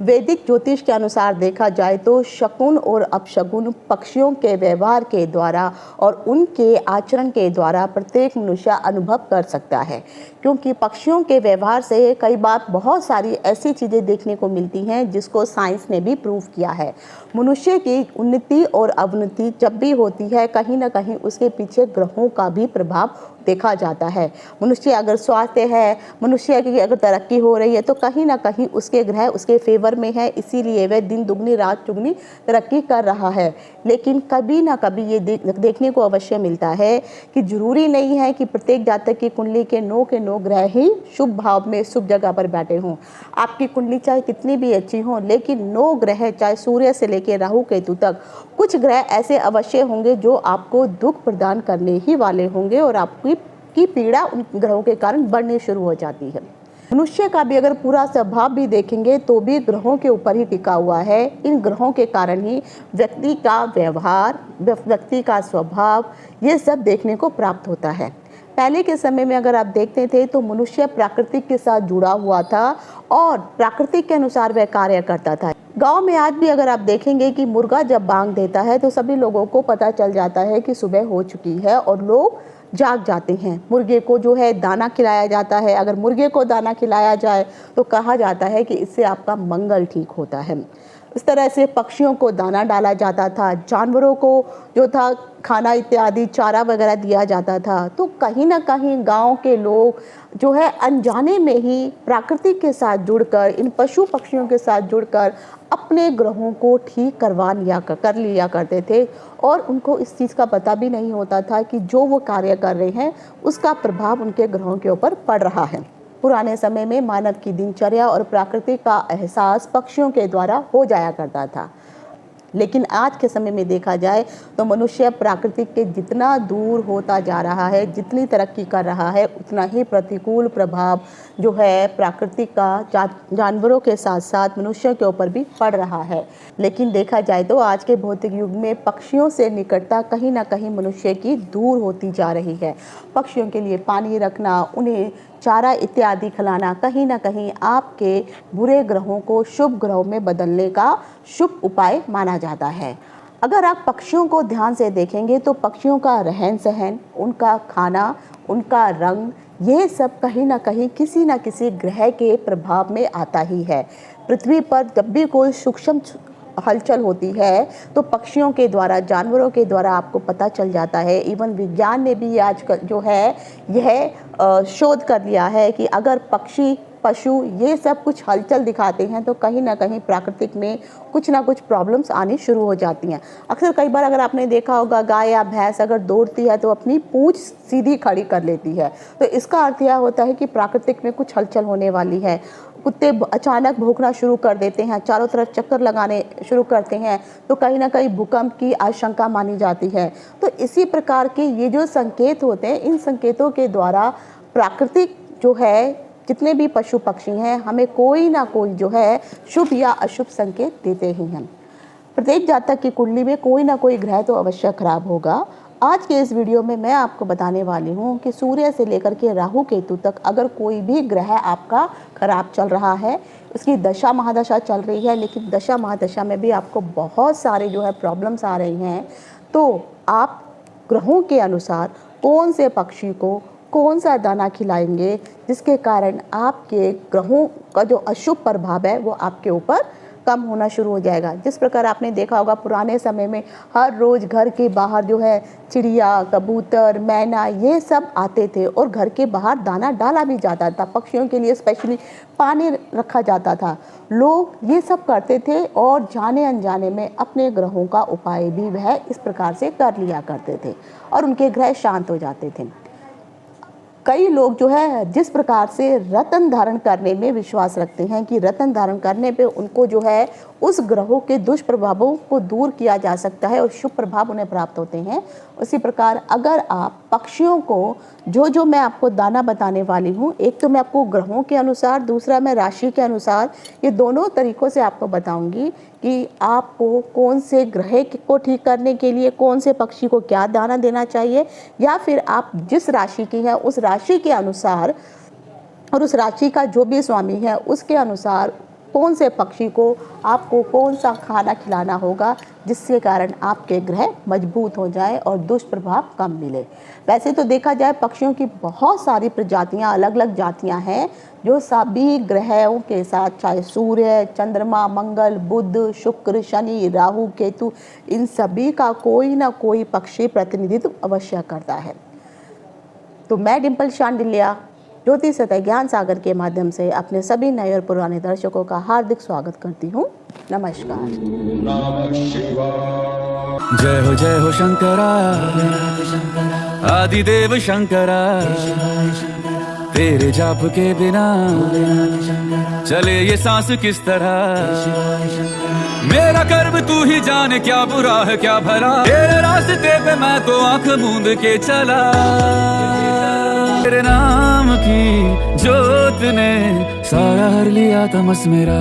वैदिक ज्योतिष के अनुसार देखा जाए तो शकुन और अपशकुन पक्षियों के व्यवहार के द्वारा और उनके आचरण के द्वारा प्रत्येक मनुष्य अनुभव कर सकता है, क्योंकि पक्षियों के व्यवहार से कई बार बहुत सारी ऐसी चीज़ें देखने को मिलती हैं जिसको साइंस ने भी प्रूव किया है। मनुष्य की उन्नति और अवनति जब भी होती है, कहीं ना कहीं उसके पीछे ग्रहों का भी प्रभाव देखा जाता है। मनुष्य अगर स्वास्थ्य है, मनुष्य की अगर तरक्की हो रही है, तो कहीं ना कहीं उसके ग्रह उसके फेवर में है, इसीलिए वह दिन दुगनी रात चुगनी तरक्की कर रहा है। लेकिन कभी ना कभी ये देखने को अवश्य मिलता है कि जरूरी नहीं है कि प्रत्येक जातक की कुंडली के 9 के 9 ग्रह ही शुभ भाव में शुभ जगह पर बैठे हों। आपकी कुंडली चाहे कितनी भी अच्छी हो, लेकिन 9 ग्रह चाहे सूर्य से लेकर राहु केतु तक कुछ ग्रह ऐसे अवश्य होंगे जो आपको दुख प्रदान करने ही वाले होंगे और आपकी पीड़ा उन ग्रहों के कारण बढ़नी शुरू हो जाती है। मनुष्य का भी अगर पूरा स्वभाव भी देखेंगे तो भी ग्रहों के ऊपर ही टिका हुआ है। इन ग्रहों के कारण ही व्यक्ति का व्यवहार, व्यक्ति का स्वभाव, ये सब देखने को प्राप्त होता है। पहले के समय में अगर आप देखते थे तो मनुष्य प्राकृतिक के साथ जुड़ा हुआ था और प्राकृतिक के अनुसार वह कार्य करता था। गांव में आज भी अगर आप देखेंगे कि मुर्गा जब बांग देता है तो सभी लोगों को पता चल जाता है कि सुबह हो चुकी है और लोग जाग जाते हैं। मुर्गे को जो है दाना खिलाया जाता है। अगर मुर्गे को दाना खिलाया जाए तो कहा जाता है कि इससे आपका मंगल ठीक होता है। इस तरह से पक्षियों को दाना डाला जाता था, जानवरों को जो था खाना इत्यादि चारा वगैरह दिया जाता था। तो कहीं ना कहीं गांव के लोग जो है अनजाने में ही प्राकृतिक के साथ जुड़कर, इन पशु पक्षियों के साथ जुड़कर अपने ग्रहों को ठीक कर लिया करते थे और उनको इस चीज़ का पता भी नहीं होता था कि जो वो कार्य कर रहे हैं उसका प्रभाव उनके ग्रहों के ऊपर पड़ रहा है। पुराने समय में मानव की दिनचर्या और प्रकृति का एहसास पक्षियों के द्वारा हो जाया करता था, लेकिन आज के समय में देखा जाए तो मनुष्य प्राकृतिक के जितना दूर होता जा रहा है, जितनी तरक्की कर रहा है, उतना ही प्रतिकूल प्रभाव जो है प्राकृतिक का जानवरों के साथ साथ मनुष्यों के ऊपर भी पड़ रहा है। लेकिन देखा जाए तो आज के भौतिक युग में पक्षियों से निकटता कहीं ना कहीं मनुष्य की दूर होती जा रही है। पक्षियों के लिए पानी रखना, उन्हें चारा इत्यादि खिलाना कहीं ना कहीं आपके बुरे ग्रहों को शुभ ग्रहों में बदलने का शुभ उपाय माना जाता है। अगर आप पक्षियों को ध्यान से देखेंगे तो पक्षियों का रहन सहन, उनका खाना, उनका रंग, ये सब कहीं ना कहीं किसी न किसी ग्रह के प्रभाव में आता ही है। पृथ्वी पर जब भी कोई सूक्ष्म हलचल होती है तो पक्षियों के द्वारा, जानवरों के द्वारा आपको पता चल जाता है। इवन विज्ञान ने भी आज जो है यह शोध कर लिया है कि अगर पक्षी पशु ये सब कुछ हलचल दिखाते हैं तो कहीं ना कहीं प्राकृतिक में कुछ ना कुछ प्रॉब्लम्स आनी शुरू हो जाती हैं। अक्सर कई बार अगर आपने देखा होगा, गाय या भैंस अगर दौड़ती है तो अपनी पूंछ सीधी खड़ी कर लेती है, तो इसका अर्थ यह होता है कि प्राकृतिक में कुछ हलचल होने वाली है। कुत्ते अचानक भौंकना शुरू कर देते हैं, चारों तरफ चक्कर लगाने शुरू करते हैं, तो कहीं ना कहीं भूकंप की आशंका मानी जाती है। तो इसी प्रकार के ये जो संकेत होते हैं, इन संकेतों के द्वारा प्राकृतिक जो है जितने भी पशु पक्षी हैं हमें कोई ना कोई जो है शुभ या अशुभ संकेत देते ही हैं। प्रत्येक जातक की कुंडली में कोई ना कोई ग्रह तो अवश्य खराब होगा। आज के इस वीडियो में मैं आपको बताने वाली हूँ कि सूर्य से लेकर के राहु केतु तक अगर कोई भी ग्रह आपका खराब चल रहा है, उसकी दशा महादशा चल रही है, लेकिन दशा महादशा में भी आपको बहुत सारे जो है प्रॉब्लम्स आ रही हैं, तो आप ग्रहों के अनुसार कौन से पक्षी को कौन सा दाना खिलाएंगे जिसके कारण आपके ग्रहों का जो अशुभ प्रभाव है वो आपके ऊपर कम होना शुरू हो जाएगा। जिस प्रकार आपने देखा होगा पुराने समय में हर रोज़ घर के बाहर जो है चिड़िया, कबूतर, मैना ये सब आते थे और घर के बाहर दाना डाला भी जाता था। पक्षियों के लिए स्पेशली पानी रखा जाता था। लोग ये सब करते थे और जाने अनजाने में अपने ग्रहों का उपाय भी वह इस प्रकार से कर लिया करते थे और उनके ग्रह शांत हो जाते थे। कई लोग जो है जिस प्रकार से रत्न धारण करने में विश्वास रखते हैं कि रत्न धारण करने पे उनको जो है उस ग्रहों के दुष्प्रभावों को दूर किया जा सकता है और शुभ प्रभाव उन्हें प्राप्त होते हैं, उसी प्रकार अगर आप पक्षियों को जो मैं आपको दाना बताने वाली हूँ, एक तो मैं आपको ग्रहों के अनुसार, दूसरा मैं राशि के अनुसार, ये दोनों तरीक़ों से आपको बताऊँगी कि आपको कौन से ग्रह को ठीक करने के लिए कौन से पक्षी को क्या दाना देना चाहिए, या फिर आप जिस राशि की है उस राशि के अनुसार और उस राशि का जो भी स्वामी है उसके अनुसार कौन से पक्षी को आपको कौन सा खाना खिलाना होगा जिसके कारण आपके ग्रह मजबूत हो जाए और दुष्प्रभाव कम मिले। वैसे तो देखा जाए पक्षियों की बहुत सारी प्रजातियां, अलग अलग जातियां हैं जो सभी ग्रहों के साथ, चाहे सूर्य, चंद्रमा, मंगल, बुध, शुक्र, शनि, राहु, केतु, इन सभी का कोई ना कोई पक्षी प्रतिनिधित्व अवश्य करता है। तो मैं डिम्पल शांडिल्या ज्योतिष सतह ज्ञान सागर के माध्यम से अपने सभी नए और पुराने दर्शकों का हार्दिक स्वागत करती हूँ। नमस्कार। जय हो शंकरा, आदिदेव शंकरा, तेरे जाप के बिना चले ये सांस किस तरह। मेरा कर्म तू ही जाने, क्या बुरा है क्या भला, तेरे रास्ते पे मैं तो आंख मूंद के चला। तेरे नाम की जोत ने सारा हर लिया तमस मेरा।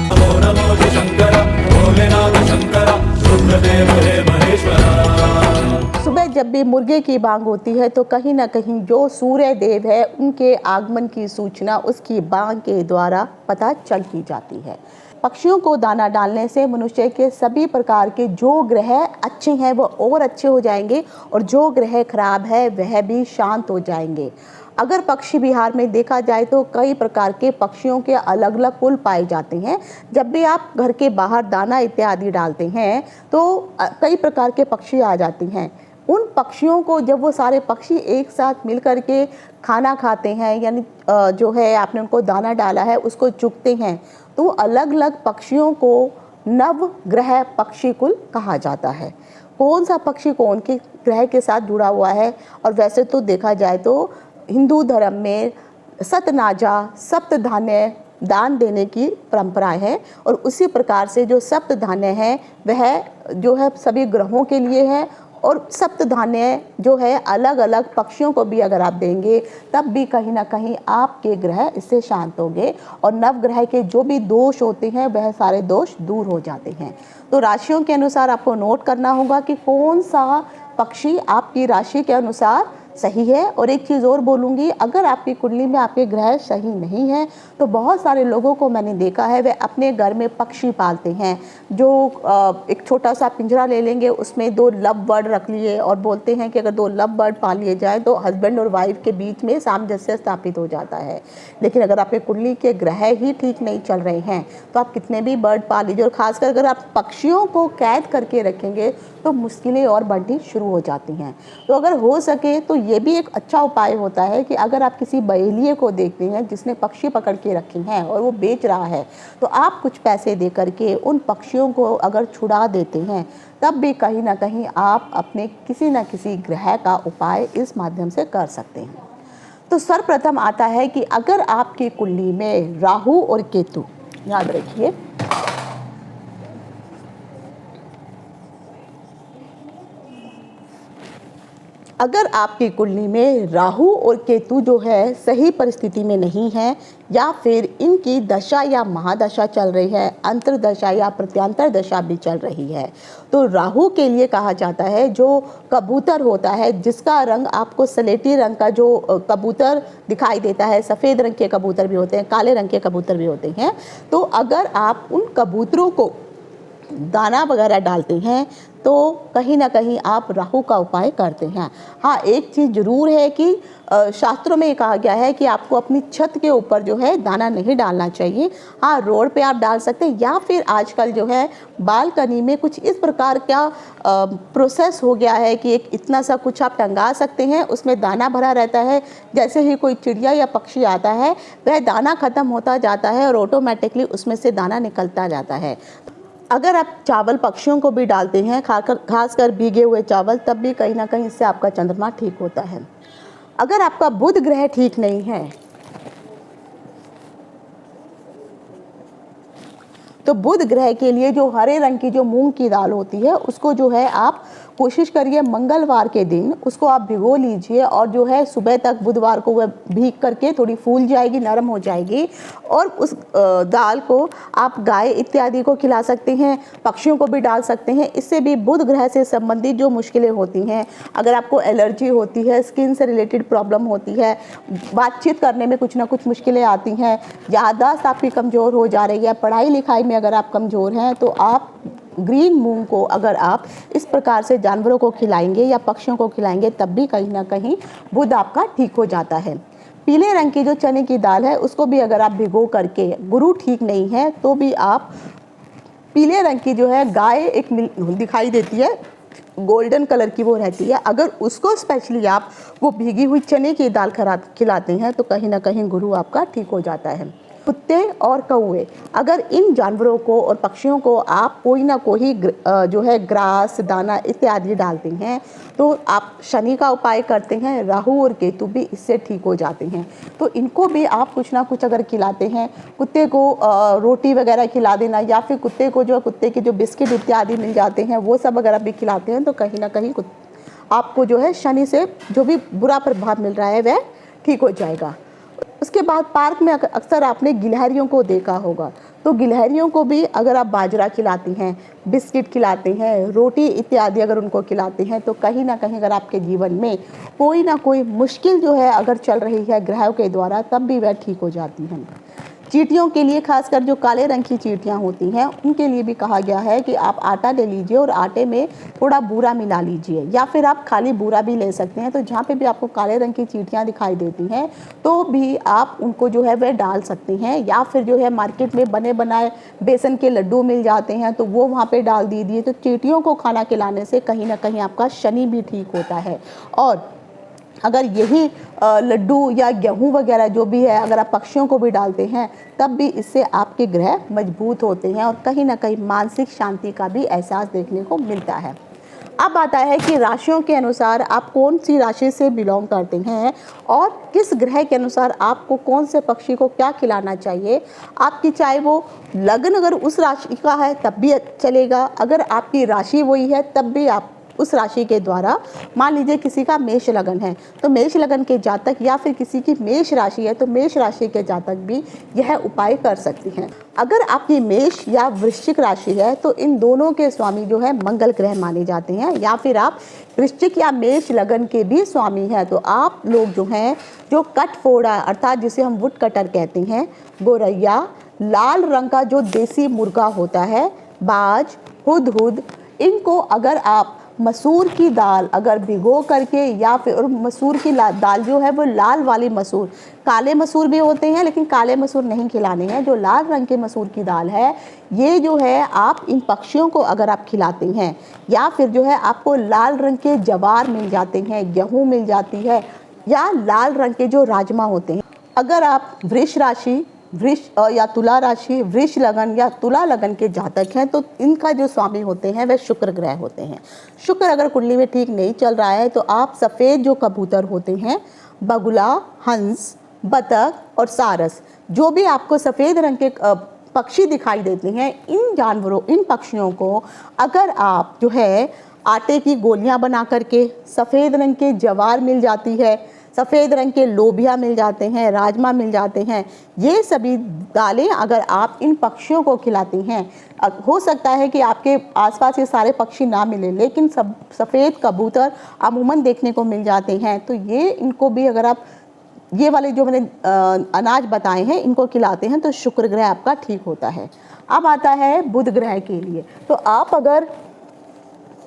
नमो नमो शंकरा, भोलेनाथ शंकरा, रुद्रदेव हे महेश्वरा। सुबह जब भी मुर्गे की बांग होती है तो कहीं ना कहीं जो सूर्य देव है उनके आगमन की सूचना उसकी बांग के द्वारा पता चल ही जाती है। पक्षियों को दाना डालने से मनुष्य के सभी प्रकार के जो ग्रह अच्छे हैं वो और अच्छे हो जाएंगे और जो ग्रह खराब है वह भी शांत हो जाएंगे। अगर पक्षी विहार में देखा जाए तो कई प्रकार के पक्षियों के अलग अलग कुल पाए जाते हैं। जब भी आप घर के बाहर दाना इत्यादि डालते हैं तो कई प्रकार के पक्षी आ जाते हैं। उन पक्षियों को जब वो सारे पक्षी एक साथ मिल कर के खाना खाते हैं, यानी जो है आपने उनको दाना डाला है उसको चुगते हैं, तो अलग अलग पक्षियों को नव ग्रह पक्षी कुल कहा जाता है। कौन सा पक्षी कौन के ग्रह के साथ जुड़ा हुआ है, और वैसे तो देखा जाए तो हिंदू धर्म में सतनाजा सप्तधान्य दान देने की परंपरा है और उसी प्रकार से जो सप्तधान्य है वह जो है सभी ग्रहों के लिए है और सप्तधान्य जो है अलग अलग पक्षियों को भी अगर आप देंगे तब भी कहीं ना कहीं आपके ग्रह इससे शांत होंगे और नवग्रह के जो भी दोष होते हैं वह सारे दोष दूर हो जाते हैं। तो राशियों के अनुसार आपको नोट करना होगा कि कौन सा पक्षी आपकी राशि के अनुसार सही है। और एक चीज़ और बोलूँगी, अगर आपकी कुंडली में आपके ग्रह सही नहीं है तो बहुत सारे लोगों को मैंने देखा है वे अपने घर में पक्षी पालते हैं, जो एक छोटा सा पिंजरा ले लेंगे, उसमें 2 लव बर्ड रख लिए और बोलते हैं कि अगर 2 लव बर्ड पाल लिए जाए तो हस्बैंड और वाइफ के बीच में सामंजस्य स्थापित हो जाता है। लेकिन अगर आपके कुंडली के ग्रह ही ठीक नहीं चल रहे हैं तो आप कितने भी बर्ड पाल लीजिए, और खासकर अगर आप पक्षियों को कैद करके रखेंगे तो मुश्किलें और बढ़नी शुरू हो जाती हैं। तो अगर हो सके तो ये भी एक अच्छा उपाय होता है कि अगर आप किसी बहेलिए को देखते हैं जिसने पक्षी पकड़ के रखे हैं और वो बेच रहा है तो आप कुछ पैसे दे करके उन पक्षियों को अगर छुड़ा देते हैं तब भी कहीं ना कहीं आप अपने किसी न किसी ग्रह का उपाय इस माध्यम से कर सकते हैं। तो सर्वप्रथम आता है कि अगर आपकी कुंडली में राहु और केतु, याद रखिए, अगर आपकी कुंडली में राहु और केतु जो है सही परिस्थिति में नहीं है या फिर इनकी दशा या महादशा चल रही है, अंतर्दशा या प्रत्यांतर दशा भी चल रही है, तो राहु के लिए कहा जाता है जो कबूतर होता है जिसका रंग आपको सलेटी रंग का जो कबूतर दिखाई देता है, सफ़ेद रंग के कबूतर भी होते हैं, काले रंग के कबूतर भी होते हैं, तो अगर आप उन कबूतरों को दाना वगैरह डालते हैं तो कहीं ना कहीं आप राहु का उपाय करते हैं। हाँ, एक चीज़ ज़रूर है कि शास्त्रों में कहा गया है कि आपको अपनी छत के ऊपर जो है दाना नहीं डालना चाहिए। हाँ, रोड पे आप डाल सकते हैं या फिर आजकल जो है बालकनी में कुछ इस प्रकार का प्रोसेस हो गया है कि एक इतना सा कुछ आप टंगा सकते हैं, उसमें दाना भरा रहता है। जैसे ही कोई चिड़िया या पक्षी आता है वह दाना ख़त्म होता जाता है और ऑटोमेटिकली उसमें से दाना निकलता जाता है। अगर आप चावल पक्षियों को भी डालते हैं, खासकर भीगे हुए चावल, तब भी कहीं ना कहीं इससे आपका चंद्रमा ठीक होता है। अगर आपका बुध ग्रह ठीक नहीं है तो बुध ग्रह के लिए जो हरे रंग की जो मूंग की दाल होती है उसको जो है आप कोशिश करिए मंगलवार के दिन उसको आप भिगो लीजिए और जो है सुबह तक बुधवार को वह भीग करके थोड़ी फूल जाएगी, नरम हो जाएगी और उस दाल को आप गाय इत्यादि को खिला सकते हैं, पक्षियों को भी डाल सकते हैं। इससे भी बुध ग्रह से संबंधित जो मुश्किलें होती हैं, अगर आपको एलर्जी होती है, स्किन से रिलेटेड प्रॉब्लम होती है, बातचीत करने में कुछ ना कुछ मुश्किलें आती हैं, याददाश्त आपकी कमज़ोर हो जा रही है, पढ़ाई लिखाई में अगर आप कमज़ोर हैं, तो आप ग्रीन मूंग को अगर आप इस प्रकार से जानवरों को खिलाएंगे या पक्षियों को खिलाएंगे तब भी कहीं ना कहीं बुध आपका ठीक हो जाता है। पीले रंग की जो चने की दाल है उसको भी अगर आप भिगो करके, गुरु ठीक नहीं है तो भी आप पीले रंग की जो है गाय एक दिखाई देती है, गोल्डन कलर की वो रहती है, अगर उसको स्पेशली आप वो भीगी हुई चने की दाल खिलाते हैं तो कहीं ना कहीं गुरु आपका ठीक हो जाता है। कुत्ते और कौवे, अगर इन जानवरों को और पक्षियों को आप कोई ना कोई जो है ग्रास, दाना इत्यादि डालते हैं तो आप शनि का उपाय करते हैं, राहु और केतु भी इससे ठीक हो जाते हैं। तो इनको भी आप कुछ ना कुछ अगर खिलाते हैं, कुत्ते को रोटी वगैरह खिला देना या फिर कुत्ते को जो कुत्ते के जो बिस्किट इत्यादि मिल जाते हैं वो सब अगर आप भी खिलाते हैं तो कहीं ना कहीं आपको जो है शनि से जो भी बुरा प्रभाव मिल रहा है वह ठीक हो जाएगा। उसके बाद पार्क में अक्सर आपने गिलहरियों को देखा होगा, तो गिलहरियों को भी अगर आप बाजरा खिलाते हैं, बिस्किट खिलाते हैं, रोटी इत्यादि अगर उनको खिलाते हैं तो कहीं ना कहीं अगर आपके जीवन में कोई ना कोई मुश्किल जो है अगर चल रही है ग्रहों के द्वारा तब भी वह ठीक हो जाती हैं। चींटियों के लिए, खासकर जो काले रंग की चींटियां होती हैं उनके लिए भी कहा गया है कि आप आटा ले लीजिए और आटे में थोड़ा बूरा मिला लीजिए या फिर आप खाली बूरा भी ले सकते हैं। तो जहाँ पे भी आपको काले रंग की चींटियां दिखाई देती हैं तो भी आप उनको जो है वह डाल सकते हैं, या फिर जो है मार्केट में बने बनाए बेसन के लड्डू मिल जाते हैं तो वो वहाँ पर डाल दीजिए। तो चींटियों को खाना खिलाने से कहीं ना कहीं आपका शनि भी ठीक होता है। और अगर यही लड्डू या गेहूं वगैरह जो भी है अगर आप पक्षियों को भी डालते हैं तब भी इससे आपके ग्रह मजबूत होते हैं और कहीं ना कहीं मानसिक शांति का भी एहसास देखने को मिलता है। अब आता है कि राशियों के अनुसार आप कौन सी राशि से बिलोंग करते हैं और किस ग्रह के अनुसार आपको कौन से पक्षी को क्या खिलाना चाहिए। आपकी चाहे वो लगन अगर उस राशि का है तब भी चलेगा, अगर आपकी राशि वही है तब भी आप उस राशि के द्वारा, मान लीजिए किसी का मेष लगन है तो मेष लगन के जातक या फिर किसी की मेष राशि है तो मेष राशि के जातक भी यह उपाय कर सकती हैं। अगर आपकी मेष या वृश्चिक राशि है तो इन दोनों के स्वामी जो है मंगल ग्रह माने जाते हैं, या फिर आप वृश्चिक या मेष लगन के भी स्वामी हैं तो आप लोग जो हैं जो कटफोड़ा अर्थात जिसे हम वुड कटर कहते हैं, गोरैया, लाल रंग का जो देसी मुर्गा होता है, बाज, हुदहुद, इनको अगर आप मसूर की दाल अगर भिगो करके या फिर, और मसूर की दाल जो है वो लाल वाली मसूर, काले मसूर भी होते हैं लेकिन काले मसूर नहीं खिलाने हैं, जो लाल रंग के मसूर की दाल है ये जो है आप इन पक्षियों को अगर आप खिलाते हैं, या फिर जो है आपको लाल रंग के जवार मिल जाते हैं, गेहूँ मिल जाती है, या लाल रंग के जो राजमा होते हैं। अगर आप वृष राशि, वृष या तुला राशि, वृष लगन या तुला लगन के जातक हैं तो इनका जो स्वामी होते हैं वह शुक्र ग्रह होते हैं। शुक्र अगर कुंडली में ठीक नहीं चल रहा है तो आप सफ़ेद जो कबूतर होते हैं, बगुला, हंस, बतख और सारस, जो भी आपको सफ़ेद रंग के पक्षी दिखाई देते हैं, इन जानवरों, इन पक्षियों को अगर आप जो है आटे की गोलियां बना करके, सफ़ेद रंग के जवार मिल जाती है, सफ़ेद रंग के लोबिया मिल जाते हैं, राजमा मिल जाते हैं, ये सभी दालें अगर आप इन पक्षियों को खिलाते हैं, हो सकता है कि आपके आसपास ये सारे पक्षी ना मिले लेकिन सफ़ेद कबूतर अमूमन देखने को मिल जाते हैं, तो ये इनको भी अगर आप ये वाले जो मैंने अनाज बताए हैं इनको खिलाते हैं तो शुक्र ग्रह आपका ठीक होता है। अब आता है बुध ग्रह के लिए, तो आप अगर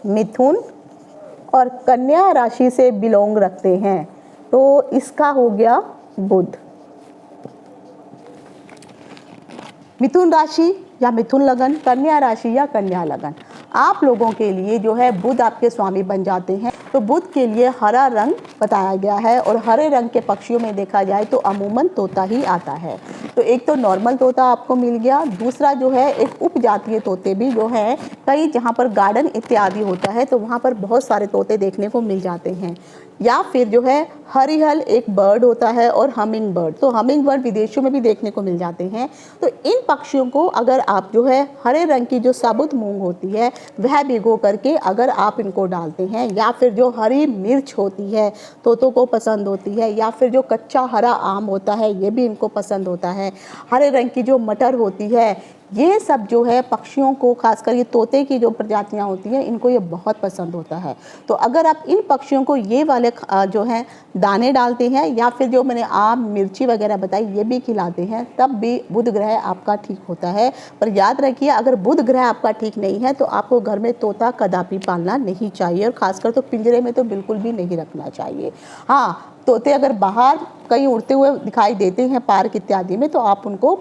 मिथुन और कन्या राशि से बिलोंग रखते हैं तो इसका हो गया बुध। मिथुन राशि या मिथुन लगन, कन्या राशि या कन्या लगन, आप लोगों के लिए जो है बुध आपके स्वामी बन जाते हैं। तो बुध के लिए हरा रंग बताया गया है और हरे रंग के पक्षियों में देखा जाए तो अमूमन तोता ही आता है। तो तो एक तो नॉर्मल तोता आपको मिल गया, दूसरा जो है एक उपजातीय तोते भी जो है कई जहाँ पर गार्डन इत्यादि होता है तो वहाँ पर बहुत सारे तोते देखने को मिल जाते हैं। या फिर जो है हरिहल एक बर्ड होता है और हमिंग बर्ड, तो हमिंग बर्ड विदेशों में भी देखने को मिल जाते हैं। तो इन पक्षियों को अगर आप जो है हरे रंग की जो साबुत मूंग होती है वह भिगो करके अगर आप इनको डालते हैं, या फिर जो हरी मिर्च होती है तोतों को पसंद होती है, या फिर जो कच्चा हरा आम होता है ये भी इनको पसंद होता है, हरे रंग की जो मटर होती है, ये सब जो है पक्षियों को, खासकर ये तोते की जो प्रजातियां होती हैं इनको ये बहुत पसंद होता है। तो अगर आप इन पक्षियों को ये वाले जो है दाने डालते हैं या फिर जो मैंने आम मिर्ची वगैरह बताई ये भी खिलाते हैं तब भी बुध ग्रह आपका ठीक होता है। पर याद रखिए अगर बुध ग्रह आपका ठीक नहीं है तो आपको घर में तोता कदापि पालना नहीं चाहिए, और खासकर तो पिंजरे में तो बिल्कुल भी नहीं रखना चाहिए। हाँ, तोते अगर बाहर कहीं उड़ते हुए दिखाई देते हैं पार्क इत्यादि में तो आप उनको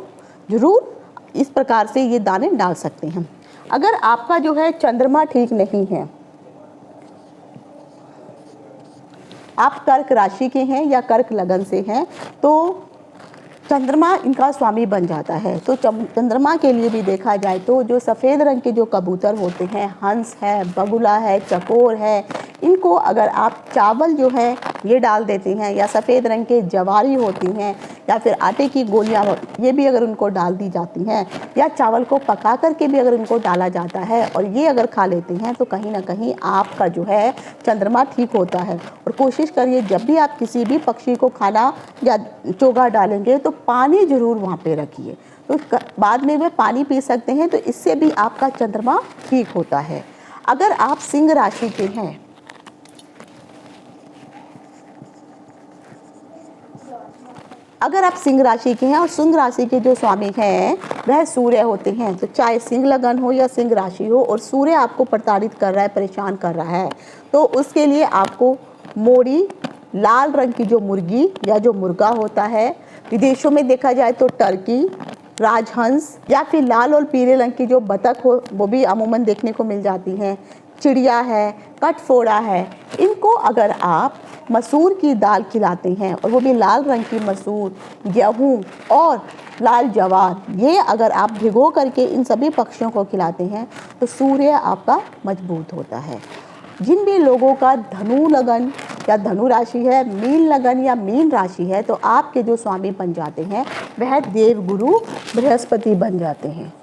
जरूर इस प्रकार से ये दाने डाल सकते हैं। अगर आपका जो है चंद्रमा ठीक नहीं है, आप कर्क राशि के हैं या कर्क लगन से हैं, तो चंद्रमा इनका स्वामी बन जाता है। तो चंद्रमा के लिए भी देखा जाए तो जो सफ़ेद रंग के जो कबूतर होते हैं, हंस है, बगुला है, चकोर है, इनको अगर आप चावल जो है ये डाल देते हैं, या सफ़ेद रंग के जवारी होती हैं, या फिर आटे की गोलियां ये भी अगर उनको डाल दी जाती हैं, या चावल को पका करके भी अगर इनको डाला जाता है और ये अगर खा लेते हैं तो कहीं ना कहीं आपका जो है चंद्रमा ठीक होता है। और कोशिश करिए जब भी आप किसी भी पक्षी को खाना या चोगा डालेंगे तो पानी ज़रूर वहाँ पे रखिए, तो बाद में वे पानी पी सकते हैं, तो इससे भी आपका चंद्रमा ठीक होता है। अगर आप सिंह राशि के हैं, अगर आप सिंह राशि के हैं और सिंह राशि के जो स्वामी हैं वह सूर्य होते हैं, तो चाहे सिंह लगन हो या सिंह राशि हो और सूर्य आपको प्रताड़ित कर रहा है, परेशान कर रहा है, तो उसके लिए आपको मोरी, लाल रंग की जो मुर्गी या जो मुर्गा होता है, विदेशों में देखा जाए तो टर्की, राजहंस, या फिर लाल और पीले रंग की जो बतख हो वो भी अमूमन देखने को मिल जाती हैं, चिड़िया है, कटफोड़ा है, इनको अगर आप मसूर की दाल खिलाते हैं और वो भी लाल रंग की मसूर, गेहूँ और लाल जवार, ये अगर आप भिगो करके इन सभी पक्षियों को खिलाते हैं तो सूर्य आपका मजबूत होता है। जिन भी लोगों का धनु लगन या धनु राशि है, मीन लगन या मीन राशि है, तो आपके जो स्वामी बन जाते हैं वह देवगुरु बृहस्पति बन जाते हैं।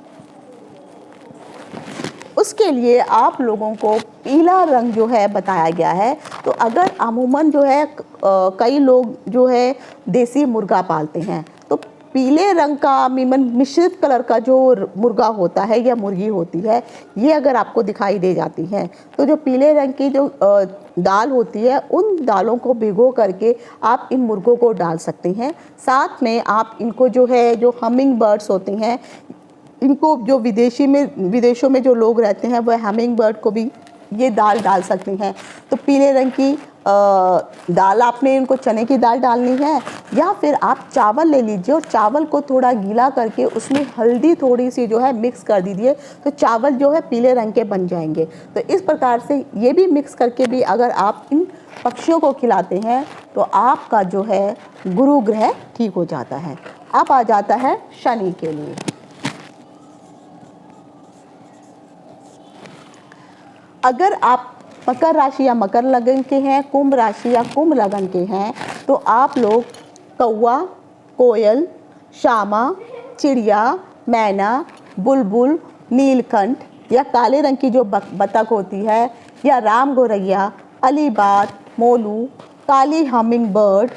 उसके लिए आप लोगों को पीला रंग जो है बताया गया है। तो अगर अमूमन जो है कई लोग जो है देसी मुर्गा पालते हैं तो पीले रंग का मिश्रित कलर का जो मुर्गा होता है या मुर्गी होती है, ये अगर आपको दिखाई दे जाती है तो जो पीले रंग की जो दाल होती है उन दालों को भिगो करके आप इन मुर्गों को डाल सकते हैं। साथ में आप इनको जो है जो हमिंग बर्ड्स होते हैं, इनको जो विदेशों में जो लोग रहते हैं वह हमिंग बर्ड को भी ये दाल डाल सकते हैं। तो पीले रंग की दाल आपने इनको चने की दाल डालनी है, या फिर आप चावल ले लीजिए और चावल को थोड़ा गीला करके उसमें हल्दी थोड़ी सी जो है मिक्स कर दीजिए, तो चावल जो है पीले रंग के बन जाएंगे। तो इस प्रकार से ये भी मिक्स करके भी अगर आप इन पक्षियों को खिलाते हैं तो आपका जो है गुरु ग्रह ठीक हो जाता है। अब आ जाता है शनि के लिए। अगर आप मकर राशि या मकर लगन के हैं, कुंभ राशि या कुंभ लगन के हैं, तो आप लोग कौवा, कोयल, शामा, चिड़िया, मैना, बुलबुल, नीलकंठ या काले रंग की जो बतख होती है, या राम गौरैया, अलीबाग, मोलू, काली हमिंग बर्ड,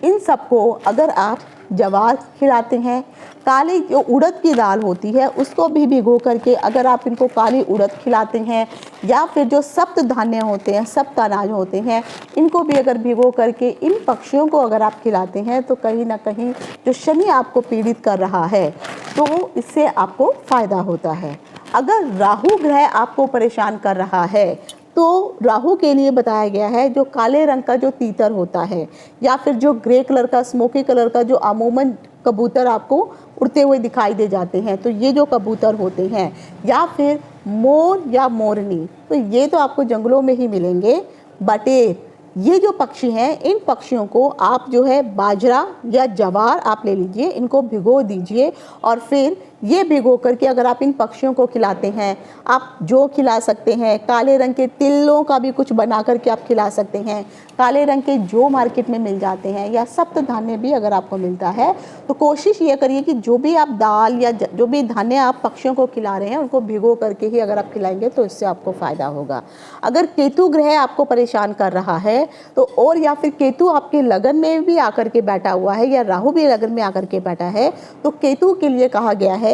इन सबको अगर आप जवार खिलाते हैं, काली जो उड़द की दाल होती है उसको भी भिगो करके अगर आप इनको काली उड़द खिलाते हैं, या फिर जो सप्त धान्य होते हैं, सप्त अनाज होते हैं, इनको भी अगर भिगो करके इन पक्षियों को अगर आप खिलाते हैं तो कहीं ना कहीं जो शनि आपको पीड़ित कर रहा है तो इससे आपको फ़ायदा होता है। अगर राहु ग्रह आपको परेशान कर रहा है तो राहु के लिए बताया गया है जो काले रंग का जो तीतर होता है, या फिर जो ग्रे कलर का, स्मोकी कलर का जो अमूमन कबूतर आपको उड़ते हुए दिखाई दे जाते हैं, तो ये जो कबूतर होते हैं, या फिर मोर या मोरनी, तो ये तो आपको जंगलों में ही मिलेंगे। बटेर ये जो पक्षी हैं, इन पक्षियों को आप जो है बाजरा या ज्वार आप ले लीजिए, इनको भिगो दीजिए और फिर ये भिगो करके अगर आप इन पक्षियों को खिलाते हैं, आप जो खिला सकते हैं, काले रंग के तिलों का भी कुछ बना करके आप खिला सकते हैं, काले रंग के जो मार्केट में मिल जाते हैं, या सप्त धान्य भी अगर आपको मिलता है तो कोशिश ये करिए कि जो भी आप दाल या जो भी धान्य आप पक्षियों को खिला रहे हैं उनको भिगो करके ही अगर आप खिलाएंगे तो इससे आपको फ़ायदा होगा। अगर केतु ग्रह आपको परेशान कर रहा है तो, और या फिर केतु आपके लगन में भी आकर के बैठा हुआ है या राहु भी लगन में आकर के बैठा है, तो केतु के लिए कहा गया है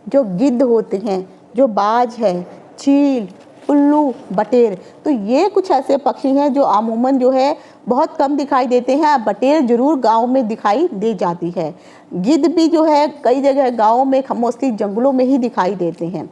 जो गिद्ध होते हैं, जो बाज है, चील, उल्लू, बटेर, तो ये कुछ ऐसे पक्षी हैं जो अमूमन जो है बहुत कम दिखाई देते हैं। बटेर जरूर गांव में दिखाई दे जाती है। गिद्ध भी जो है कई जगह गांव में मोस्टली जंगलों में ही दिखाई देते हैं।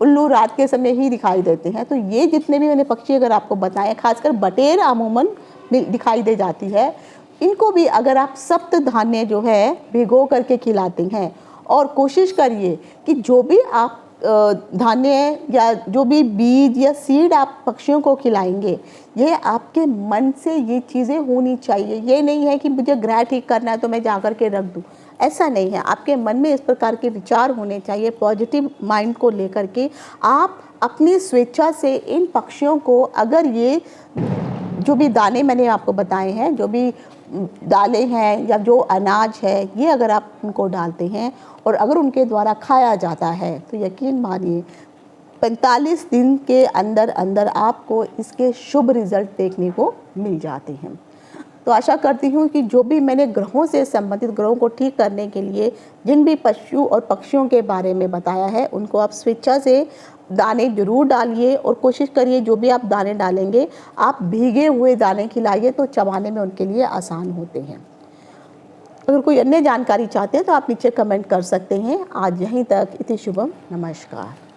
उल्लू रात के समय ही दिखाई देते हैं। तो ये जितने भी मैंने पक्षी अगर आपको बताएं, खासकर बटेर अमूमन दिखाई दे जाती है। इनको भी अगर आप सप्त धान्य जो है भिगो करके खिलाते हैं, और कोशिश करिए कि जो भी आप धान्य या जो भी बीज या सीड आप पक्षियों को खिलाएंगे, ये आपके मन से ये चीज़ें होनी चाहिए। ये नहीं है कि मुझे ग्रह ठीक करना है तो मैं जा कर के रख दूँ, ऐसा नहीं है। आपके मन में इस प्रकार के विचार होने चाहिए, पॉजिटिव माइंड को लेकर के आप अपनी स्वेच्छा से इन पक्षियों को, अगर ये जो भी दाने मैंने आपको बताए हैं, जो भी दालें हैं या जो अनाज है, ये अगर आप उनको डालते हैं और अगर उनके द्वारा खाया जाता है तो यकीन मानिए 45 दिन के अंदर अंदर आपको इसके शुभ रिजल्ट देखने को मिल जाते हैं। तो आशा करती हूँ कि जो भी मैंने ग्रहों से संबंधित, ग्रहों को ठीक करने के लिए जिन भी पशु और पक्षियों के बारे में बताया है, उनको आप स्वेच्छा से दाने जरूर डालिए और कोशिश करिए जो भी आप दाने डालेंगे आप भीगे हुए दाने खिलाइए तो चबाने में उनके लिए आसान होते हैं। अगर कोई अन्य जानकारी चाहते हैं तो आप नीचे कमेंट कर सकते हैं। आज यहीं तक। इति शुभम, नमस्कार।